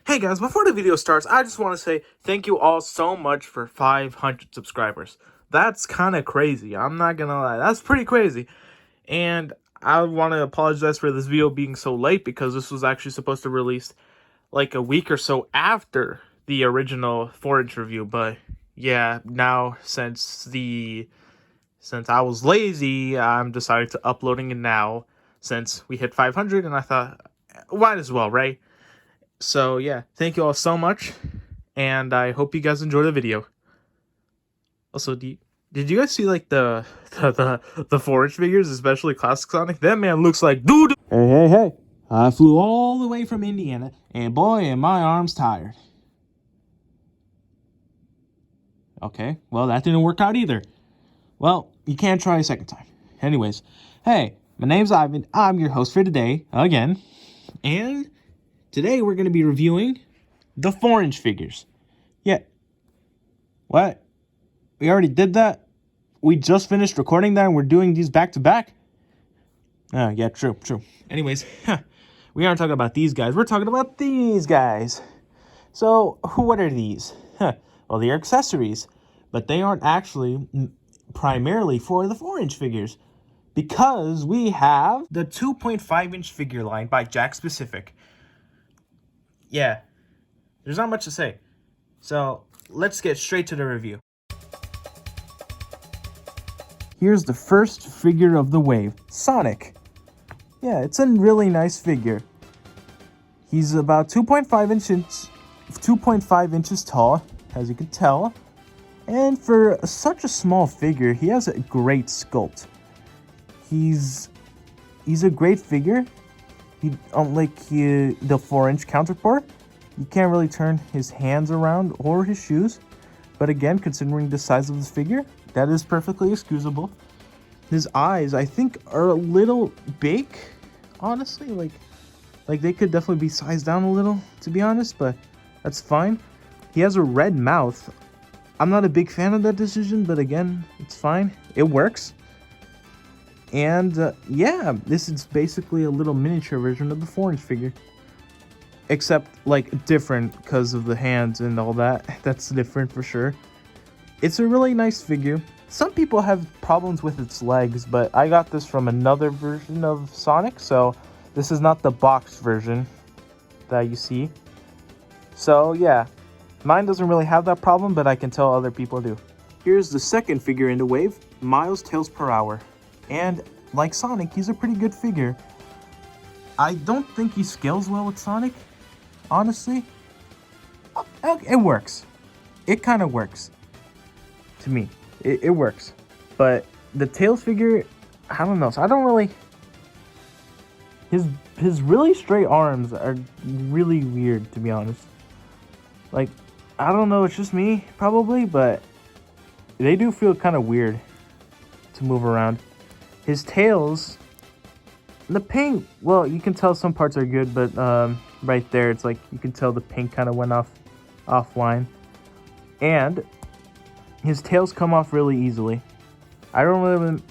Hey guys, before the video starts, I just want to say thank you all so much for 500 subscribers. That's kind of crazy. I'm not gonna lie. That's pretty crazy. And I want to apologize for this video being so late because this was actually supposed to release like a week or so after the original 4-inch review. But yeah, now since I was lazy, I'm decided to uploading it now since we hit 500, and I thought, might as well, right? So yeah, thank you all so much, and I hope you guys enjoy the video. Also, did you guys see like the 4-inch figures, especially Classic Sonic? That man looks like dude. Hey. I flew all the way from Indiana, and boy, am my arms tired. Okay, well, that didn't work out either. Well, you can't try a second time. Anyways, hey, my name's Ivan. I'm your host for today, again. And today we're going to be reviewing the 4-inch figures. Yeah. What? We already did that? We just finished recording that and we're doing these back to back? Oh, yeah, true. Anyways, we aren't talking about these guys. We're talking about these guys. So, what are these? Well, they are accessories, but they aren't actually primarily for the 4-inch figures, because we have the 2.5-inch figure line by Jakks Pacific. Yeah, there's not much to say. So, let's get straight to the review. Here's the first figure of the wave, Sonic. Yeah, it's a really nice figure. He's about 2.5 inches tall, as you can tell. And for such a small figure, he has a great sculpt. He's a great figure. Unlike the 4-inch counterpart, you can't really turn his hands around or his shoes. But again, considering the size of this figure, that is perfectly excusable. His eyes, I think, are a little big, honestly. Like they could definitely be sized down a little, to be honest, but that's fine. He has a red mouth. I'm not a big fan of that decision, but again, it's fine. It works. And yeah, this is basically a little miniature version of the 4-inch figure. Except, like, different because of the hands and all that. That's different for sure. It's a really nice figure. Some people have problems with its legs, but I got this from another version of Sonic, so this is not the boxed version that you see. So yeah, mine doesn't really have that problem, but I can tell other people do. Here's the second figure in the wave, Miles Tails Per Hour. And like Sonic, he's a pretty good figure. I don't think he scales well with Sonic, honestly. It works. It kind of works. To me, it works. But the Tails figure, I don't know. So I don't really... His really straight arms are really weird, to be honest. Like, I don't know, it's just me, probably, but they do feel kind of weird to move around. His tails, the pink, well, you can tell some parts are good, but right there, it's like you can tell the pink kind of went offline. And his tails come off really easily. I don't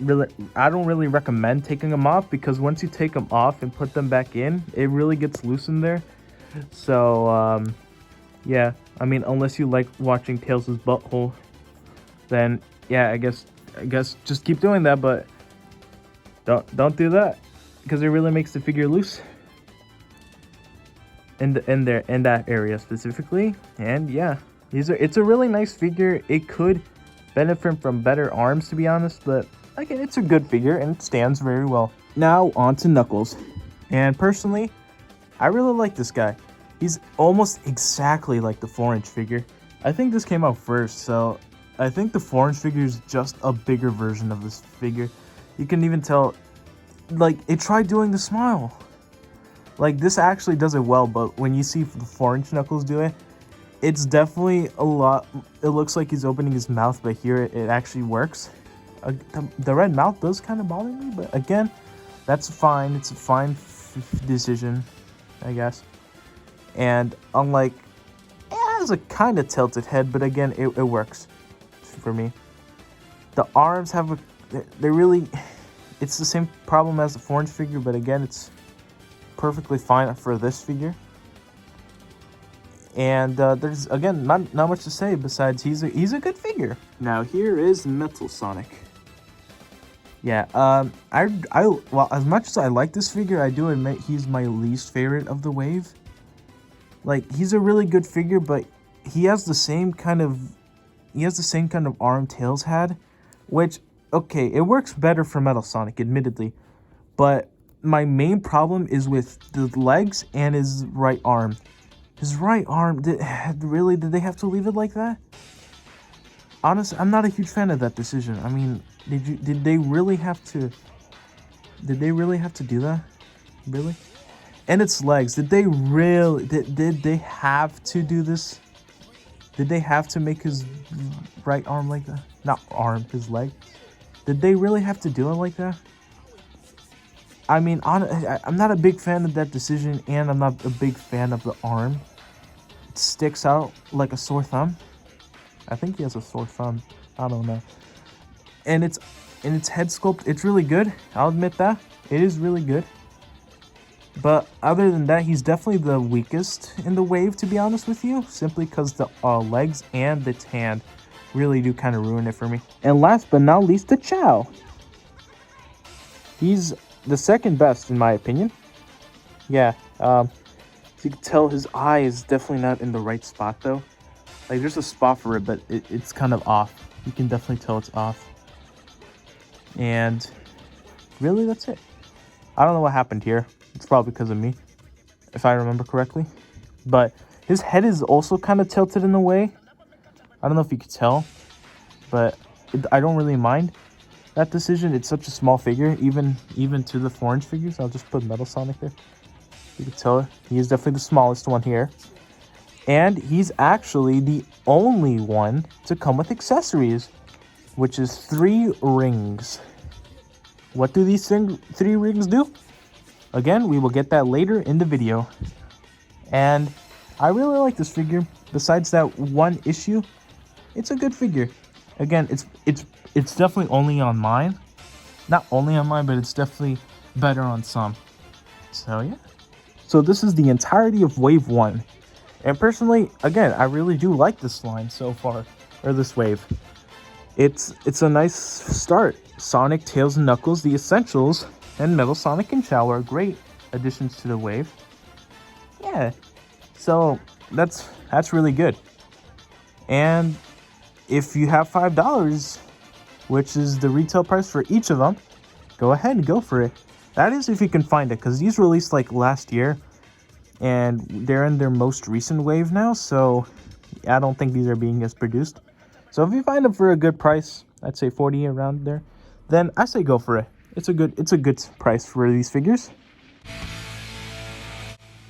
really recommend taking them off, because once you take them off and put them back in, it really gets loose in there. So yeah, I mean, unless you like watching Tails' butthole, then yeah, I guess just keep doing that, but don't do that, because it really makes the figure loose in that area specifically. And yeah, it's a really nice figure. It could benefit from better arms, to be honest, but again, it's a good figure and it stands very well. Now on to Knuckles, and personally, I really like this guy. He's almost exactly like the 4-inch figure. I think this came out first, so I think the 4-inch figure is just a bigger version of this figure. You can even tell, like, it tried doing the smile. Like, this actually does it well, but when you see the 4-inch Knuckles do it, it's definitely a lot. It looks like he's opening his mouth, but here it actually works. The red mouth does kind of bother me, but again, that's fine. It's a fine decision, I guess. And unlike, it has a kind of tilted head, but again, it works for me. The arms have they're really, it's the same problem as the 4-inch figure, but again, it's perfectly fine for this figure. And there's, again, not much to say besides he's a good figure. Now, here is Metal Sonic. Yeah, well, as much as I like this figure, I do admit he's my least favorite of the wave. Like, he's a really good figure, but he has the same kind of arm Tails had, which, okay, it works better for Metal Sonic, admittedly, but my main problem is with the legs and his right arm. His right arm, did they have to leave it like that? Honestly, I'm not a huge fan of that decision. I mean, did they really have to do that? Really? And its legs, did they have to do this? Did they have to make his right arm like that? Not arm, his leg. Did they really have to do it like that? I mean, I'm not a big fan of that decision, and I'm not a big fan of the arm. It sticks out like a sore thumb. I think he has a sore thumb. I don't know. And its head sculpt, it's really good. I'll admit that. It is really good. But other than that, he's definitely the weakest in the wave, to be honest with you. Simply because the legs and the hand really do kind of ruin it for me. And last but not least, the Chow. He's the second best, in my opinion. Yeah, as you can tell, his eye is definitely not in the right spot, though. Like, there's a spot for it, but it's kind of off. You can definitely tell it's off. And really, that's it. I don't know what happened here. It's probably because of me, if I remember correctly. But his head is also kind of tilted in a way. I don't know if you could tell, but I don't really mind that decision. It's such a small figure, even to the 4-inch figures. I'll just put Metal Sonic there. You can tell he is definitely the smallest one here. And he's actually the only one to come with accessories, which is 3 rings. What do these 3 rings do? Again, we will get that later in the video. And I really like this figure. Besides that one issue, it's a good figure. Again, it's definitely only on mine. Not only on mine, but it's definitely better on some. So yeah. So this is the entirety of Wave 1. And personally, again, I really do like this line so far, or this wave. It's a nice start. Sonic, Tails, and Knuckles, the Essentials, and Metal Sonic and Chow are great additions to the wave. Yeah, so that's really good. And if you have $5, which is the retail price for each of them, go ahead and go for it. That is if you can find it, because these released like last year, and they're in their most recent wave now, so I don't think these are being as produced. So if you find them for a good price, I'd say 40 around there, then I say go for it. It's a good price for these figures.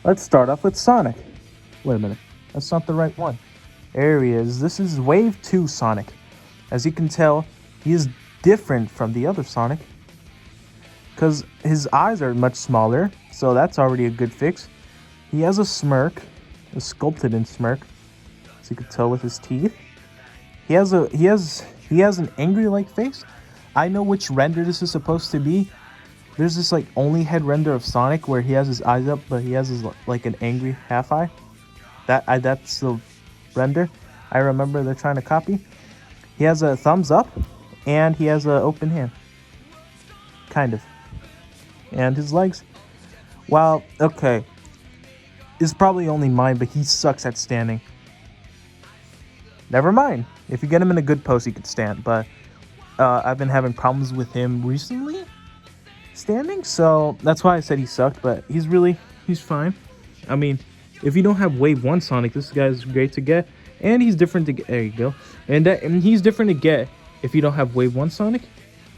Let's start off with Sonic. Wait a minute, that's not the right one. There he is. This is Wave 2 Sonic. As you can tell, he is different from the other Sonic, because his eyes are much smaller, so that's already a good fix. He has a smirk, a sculpted in smirk, as you can tell with his teeth. He has an angry-like face. I know which render this is supposed to be. There's this like only head render of Sonic where he has his eyes up, but he has his like an angry half eye. That's the render I remember they're trying to copy. He has a thumbs up, and he has an open hand, kind of. And his legs, well, okay, is probably only mine, but he sucks at standing. Never mind. If you get him in a good pose, he could stand, but I've been having problems with him recently standing, so that's why I said he sucked, but he's fine. I mean, if you don't have Wave 1 Sonic, this guy's great to get, and he's different to get. There you go. And he's different to get if you don't have Wave 1 Sonic,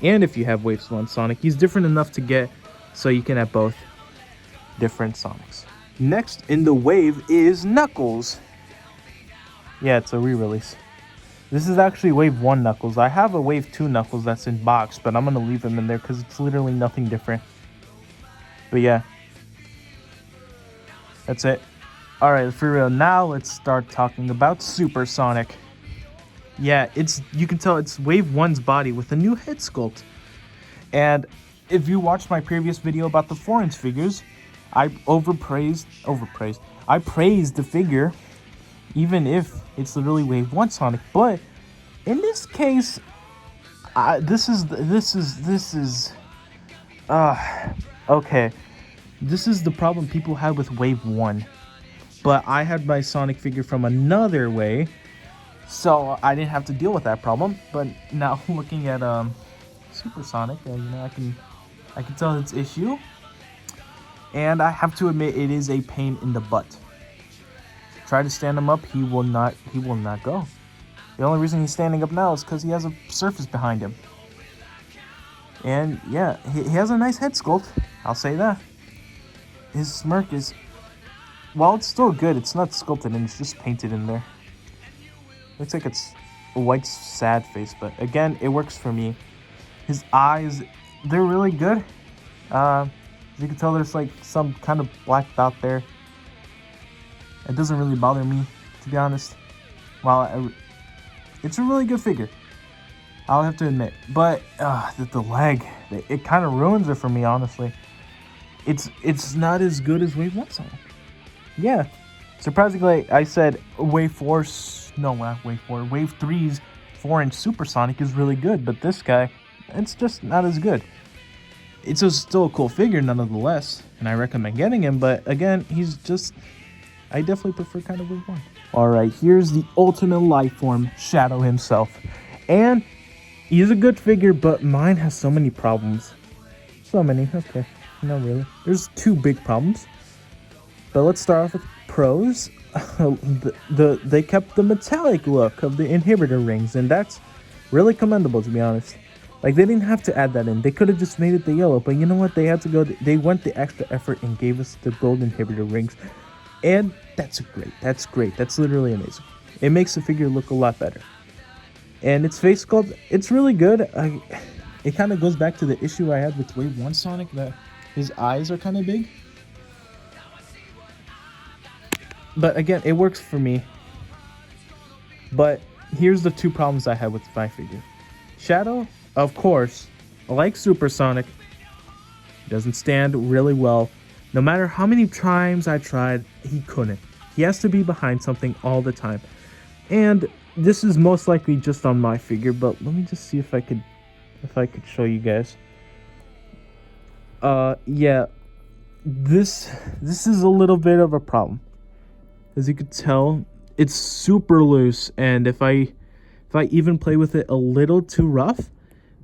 and if you have Wave 1 Sonic, he's different enough to get so you can have both different Sonics. Next in the wave is Knuckles. Yeah, it's a re-release. This is actually Wave 1 Knuckles. I have a Wave 2 Knuckles that's in box, but I'm going to leave him in there because it's literally nothing different. But yeah. That's it. Alright, for real, now let's start talking about Super Sonic. Yeah, you can tell it's Wave 1's body with a new head sculpt. And if you watched my previous video about the 4-inch figures, I praised the figure even if it's literally Wave 1 Sonic. But in this case, this is okay. This is the problem people had with Wave 1. But I had my Sonic figure from another way, so I didn't have to deal with that problem. But now looking at Super Sonic, I can tell its issue, and I have to admit it is a pain in the butt. Try to stand him up, he will not go. The only reason he's standing up now is because he has a surface behind him. And yeah, he has a nice head sculpt, I'll say that. His smirk is, well, it's still good. It's not sculpted in, it's just painted in there. Looks like it's a white sad face, but again, it works for me. His eyes, they're really good. As you can tell, there's like some kind of black dot there. It doesn't really bother me, to be honest. It's a really good figure, I'll have to admit. But the leg, it kind of ruins it for me, honestly. It's not as good as Wave 1 Sonic. Yeah, surprisingly, I said Wave 4's, no, not Wave 4, Wave 3's 4-inch Super Sonic is really good, but this guy, it's just not as good. It's still a cool figure nonetheless, and I recommend getting him, but again, he's just, I definitely prefer kind of Wave 1. Alright, here's the ultimate life form, Shadow himself. And he's a good figure, but mine has so many problems. So many, okay, not really. There's two big problems. But let's start off with pros. They kept the metallic look of the inhibitor rings, and that's really commendable, to be honest. Like, they didn't have to add that in. They could have just made it the yellow, but you know what? They had to go. They went the extra effort and gave us the gold inhibitor rings, and that's great. That's great. That's literally amazing. It makes the figure look a lot better. And its face sculpt, it's really good. It kind of goes back to the issue I had with Wave 1 Sonic, that his eyes are kind of big. But again, it works for me. But here's the two problems I had with my figure. Shadow, of course, like Super Sonic, doesn't stand really well. No matter how many times I tried, he couldn't. He has to be behind something all the time. And this is most likely just on my figure, but let me just see if I could show you guys. Yeah, this is a little bit of a problem. As you can tell, it's super loose, and if I even play with it a little too rough,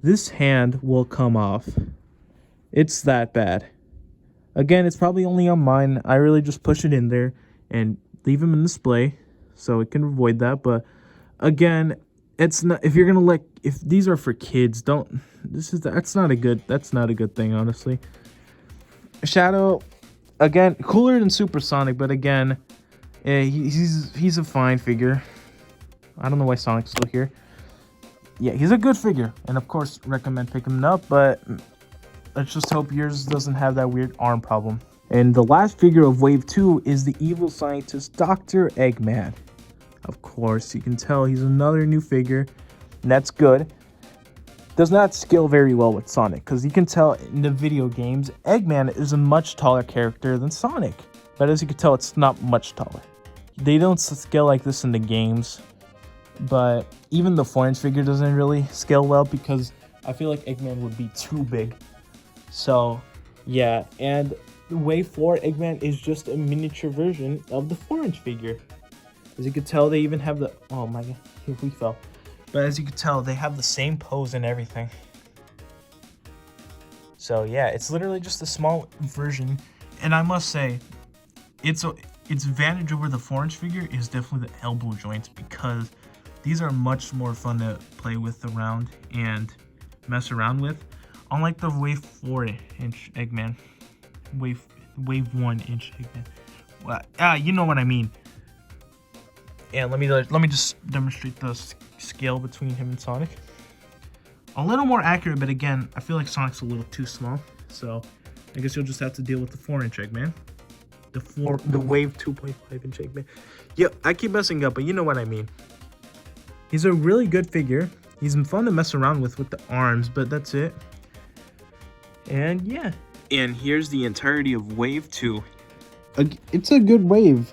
this hand will come off. It's that bad. Again, it's probably only on mine. I really just push it in there and leave them in display so it can avoid that. But again, it's not, if you're gonna if these are for kids, that's not a good thing, honestly. Shadow, again, cooler than Super Sonic, but again, he's a fine figure. I don't know why Sonic's still here. Yeah, he's a good figure, and of course, recommend picking him up, but let's just hope yours doesn't have that weird arm problem. And the last figure of Wave 2 is the evil scientist, Dr. Eggman. Of course, you can tell he's another new figure, and that's good. Does not scale very well with Sonic, because you can tell in the video games, Eggman is a much taller character than Sonic. But as you can tell, it's not much taller. They don't scale like this in the games, but even the 4-inch figure doesn't really scale well because I feel like Eggman would be too big. So, yeah, and Wave 4 Eggman is just a miniature version of the 4-inch figure. As you can tell, they even have the, oh my god, we fell. But as you can tell, they have the same pose and everything. So yeah, it's literally just a small version. And I must say, its advantage over the 4-inch figure is definitely the elbow joints, because these are much more fun to play with around and mess around with. Unlike the Wave 4-inch Eggman. Wave 1-inch Eggman. Well, you know what I mean. And let me just demonstrate the scale between him and Sonic. A little more accurate, but again, I feel like Sonic's a little too small. So I guess you'll just have to deal with the 4-inch Eggman. The Wave 2.5-inch Eggman. Yeah, I keep messing up, but you know what I mean. He's a really good figure. He's fun to mess around with the arms, but that's it. And yeah. And here's the entirety of Wave 2. It's a good wave.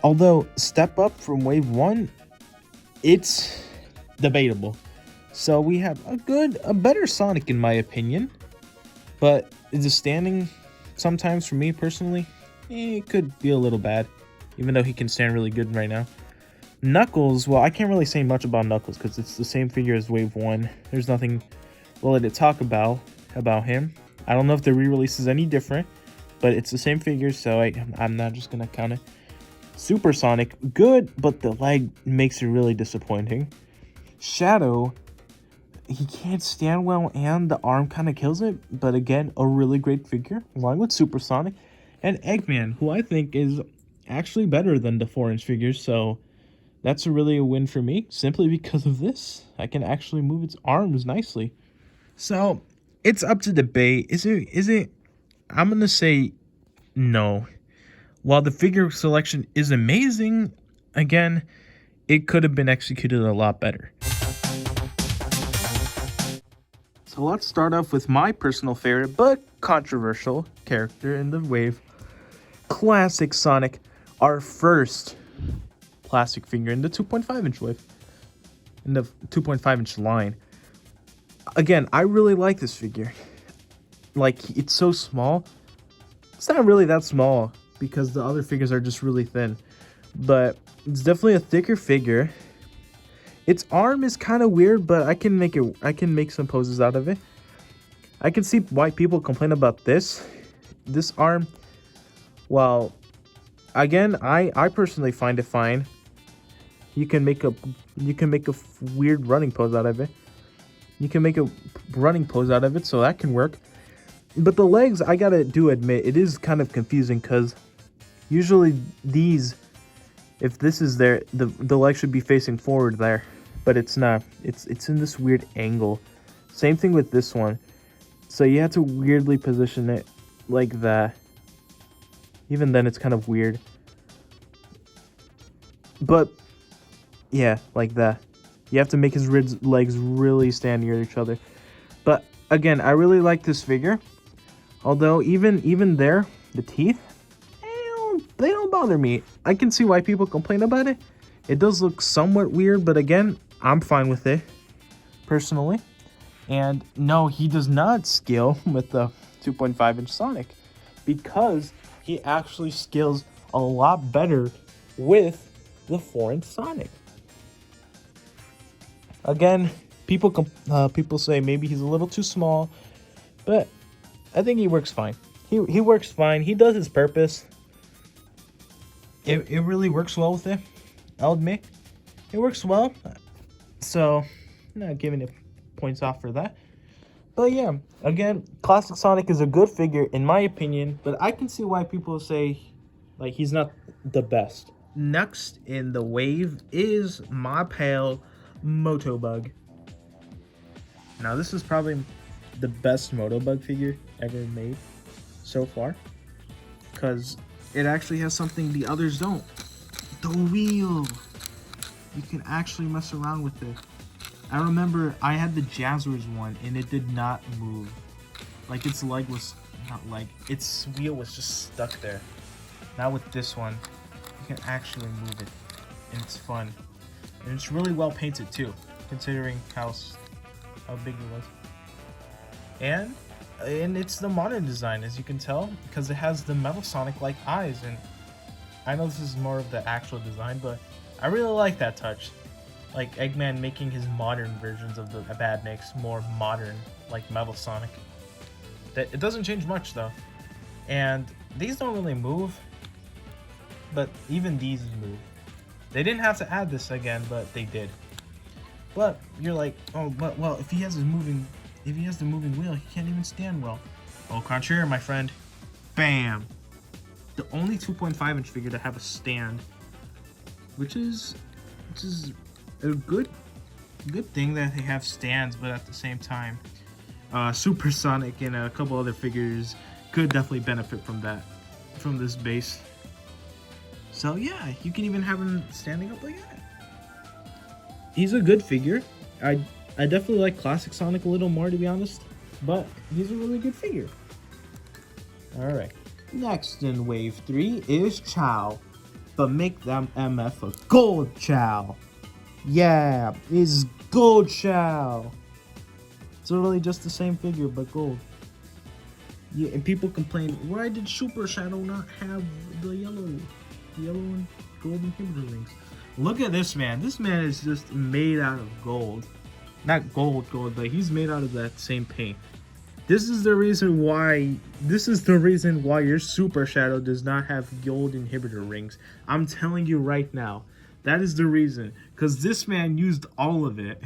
Although step up from wave 1, it's debatable. So we have a better Sonic in my opinion. But the standing, sometimes for me personally, it could be a little bad. Even though he can stand really good right now. Knuckles, well, I can't really say much about Knuckles because it's the same figure as Wave 1. There's nothing really to talk about him. I don't know if the re-release is any different, but it's the same figure, so I'm not just going to count it. Super Sonic, good, but the leg makes it really disappointing. Shadow, he can't stand well, and the arm kind of kills it, but again, a really great figure, along with Super Sonic. And Eggman, who I think is actually better than the 4-inch figures, so that's really a win for me, simply because of this. I can actually move its arms nicely. So, it's up to debate. Is it? I'm going to say no. While the figure selection is amazing, again, it could have been executed a lot better. So let's start off with my personal favorite, but controversial character in the wave. Classic Sonic, our first plastic figure in the 2.5-inch wave, in the 2.5-inch line. Again, I really like this figure. Like, it's so small. It's not really that small because the other figures are just really thin, but it's definitely a thicker figure. Its arm is kind of weird, but I can make some poses out of it. I can see why people complain about this arm. Well, again, I personally find it fine. You can make a weird running pose out of it. You can make a running pose out of it, so that can work. But the legs, I gotta admit, it is kind of confusing because usually these, if this is there, the leg should be facing forward there, but it's not. It's in this weird angle. Same thing with this one. So you have to weirdly position it like that. Even then, it's kind of weird. But yeah, like that. You have to make his legs really stand near each other. But again, I really like this figure. Although even there, the teeth, they don't bother me. I can see why people complain about it. It does look somewhat weird, but again, I'm fine with it, personally. And no, he does not scale with the 2.5-inch Sonic because he actually scales a lot better with the 4-inch Sonic. Again, people say maybe he's a little too small, but I think he works fine. He works fine. He does his purpose. It really works well with it. I'll admit, it works well. So, I'm not giving it points off for that. But yeah, again, Classic Sonic is a good figure in my opinion, but I can see why people say like he's not the best. Next in the wave is my pal Motobug. Now this is probably the best Motobug figure ever made so far, because it actually has something the others don't. The wheel. You can actually mess around with it. I remember I had the Jazzers one and it did not move. Like its leg was its wheel was just stuck there. Now with this one, you can actually move it and it's fun. And it's really well painted too, considering how big it was. And it's the modern design, as you can tell, because it has the Metal Sonic-like eyes. And I know this is more of the actual design, but I really like that touch. Like Eggman making his modern versions of the Badniks more modern, like Metal Sonic. It doesn't change much though. And these don't really move, but even these move. They didn't have to add this again, but they did. But you're like, oh, but well, if he has the moving wheel, he can't even stand well. Au contraire, my friend. Bam. The only 2.5-inch figure to have a stand, which is a good thing that they have stands, but at the same time, Super Sonic and a couple other figures could definitely benefit from this base. So yeah, you can even have him standing up like that. He's a good figure. I definitely like Classic Sonic a little more, to be honest, but he's a really good figure. Alright, next in Wave 3 is Chow, but make them MF a gold chow. Yeah, it's gold chow. It's literally just the same figure, but gold. Yeah, and people complain, why did Super Shadow not have the yellow and golden inhibitor rings? Look at this man. This man is just made out of gold. Not gold, but he's made out of that same paint. This is the reason why your Super Shadow does not have gold inhibitor rings. I'm telling you right now. That is the reason. Because this man used all of it.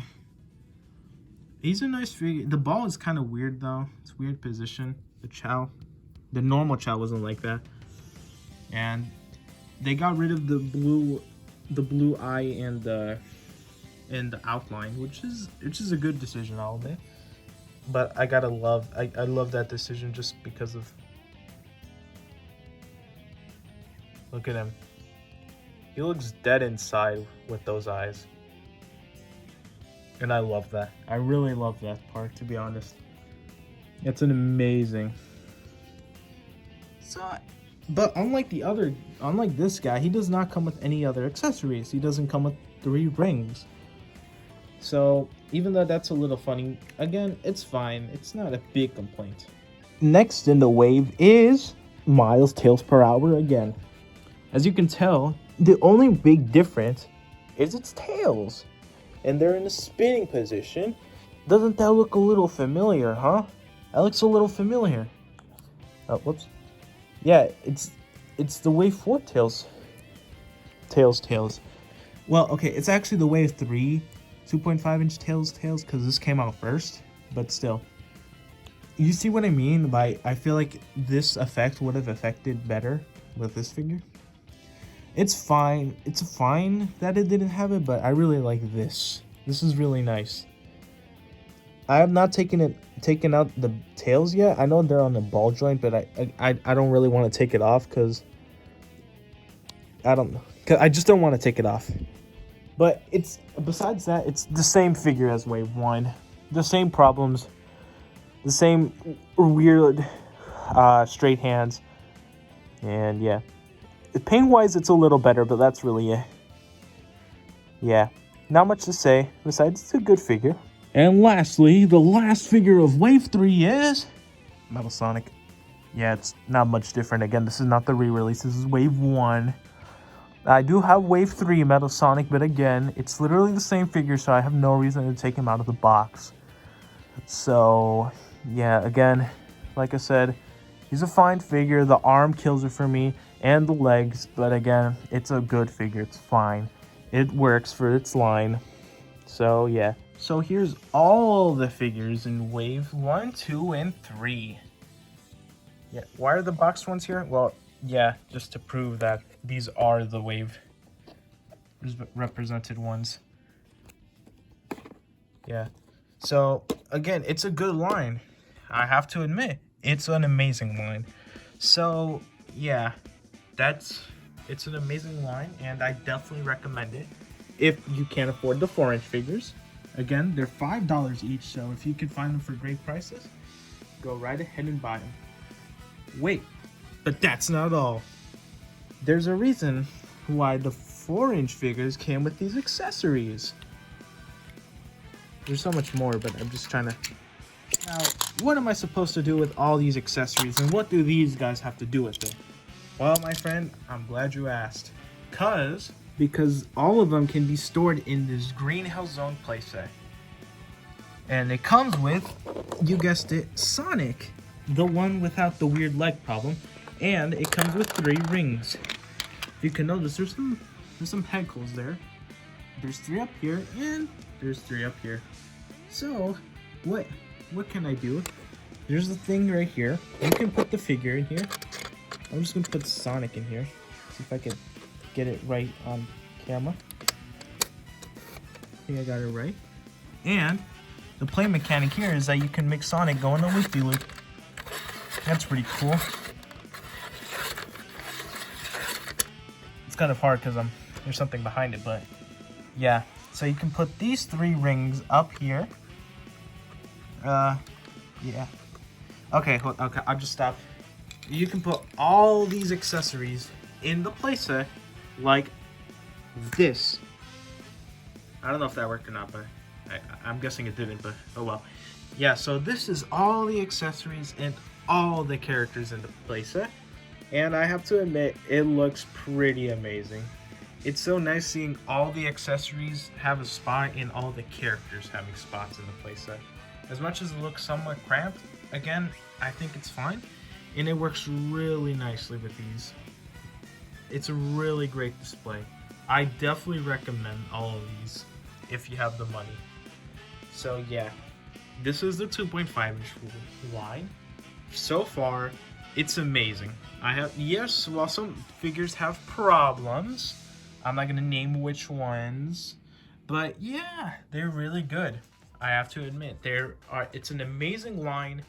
He's a nice figure. The ball is kind of weird though. It's weird position. The normal Chow wasn't like that. And they got rid of the blue eye and the outline, which is a good decision all day. But I love that decision just because of, look at him. He looks dead inside with those eyes. And I love that. I really love that part, to be honest. It's an amazing. So, but unlike this guy, he does not come with any other accessories. He doesn't come with 3 rings. So even though that's a little funny, again, it's fine. It's not a big complaint. Next in the wave is Miles Tails Per Hour again. As you can tell, the only big difference is its tails. And they're in a spinning position. Doesn't that look a little familiar, huh? That looks a little familiar. Oh, whoops. Yeah, it's the Wave 4 tails. Tails. Well, okay, it's actually the Wave 3 2.5-inch tails, because this came out first. But still. You see what I mean by, I feel like this effect would have affected better with this figure. It's fine. It's fine that it didn't have it, but I really like this. This is really nice. I have not taken out the tails yet. I know they're on the ball joint, but I don't really want to take it off because I just don't want to take it off. But besides that, it's the same figure as Wave 1. The same problems. The same weird straight hands. And yeah. Paint-wise, it's a little better, but that's really it. Yeah. Not much to say. Besides, it's a good figure. And lastly, the last figure of Wave 3 is Metal Sonic. Yeah, it's not much different. Again, this is not the re-release. This is Wave 1. I do have Wave 3 Metal Sonic, but again, it's literally the same figure, so I have no reason to take him out of the box. So, yeah, again, like I said, he's a fine figure. The arm kills it for me, and the legs, but again, it's a good figure. It's fine. It works for its line. So, yeah. So here's all the figures in Wave 1, 2, and 3. Yeah, why are the boxed ones here? Well, yeah, just to prove that these are the Wave represented ones. Yeah. So, again, it's a good line. I have to admit, it's an amazing line. So, yeah, it's an amazing line, and I definitely recommend it if you can't afford the 4-inch figures. Again, they're $5 each, so if you can find them for great prices, go right ahead and buy them. Wait, but that's not all. There's a reason why the 4-inch figures came with these accessories. There's so much more, but I'm just trying to... Now, what am I supposed to do with all these accessories, and what do these guys have to do with it? Well, my friend, I'm glad you asked. Because all of them can be stored in this Greenhouse Zone playset. And it comes with, you guessed it, Sonic. The one without the weird leg problem. And it comes with 3 rings. If you can notice, there's some head holes there. There's 3 up here, and there's 3 up here. So, what can I do? There's the thing right here. You can put the figure in here. I'm just going to put Sonic in here. See if I can get it right on camera. I think I got it right. And the play mechanic here is that you can make Sonic go in a loop-de-loop. That's pretty cool. It's kind of hard because there's something behind it, but yeah. So you can put these 3 rings up here. Yeah. Okay, I'll just stop. You can put all these accessories in the playset, like this. I don't know if that worked or not, but I'm guessing it didn't, but oh well. Yeah, so this is all the accessories and all the characters in the playset. And I have to admit, it looks pretty amazing. It's so nice seeing all the accessories have a spot and all the characters having spots in the playset. As much as it looks somewhat cramped, again, I think it's fine. And it works really nicely with these. It's a really great display. I definitely recommend all of these if you have the money. So yeah, this is the 2.5-inch line. So far, it's amazing. Yes, while some figures have problems, I'm not gonna name which ones, but yeah, they're really good. I have to admit, it's an amazing line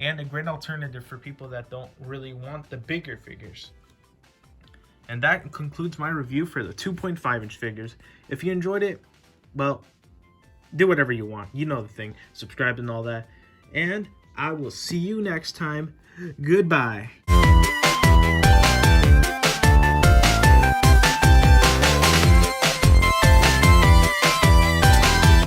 and a great alternative for people that don't really want the bigger figures. And that concludes my review for the 2.5-inch figures. If you enjoyed it, well, do whatever you want. You know the thing. Subscribe and all that. And I will see you next time. Goodbye.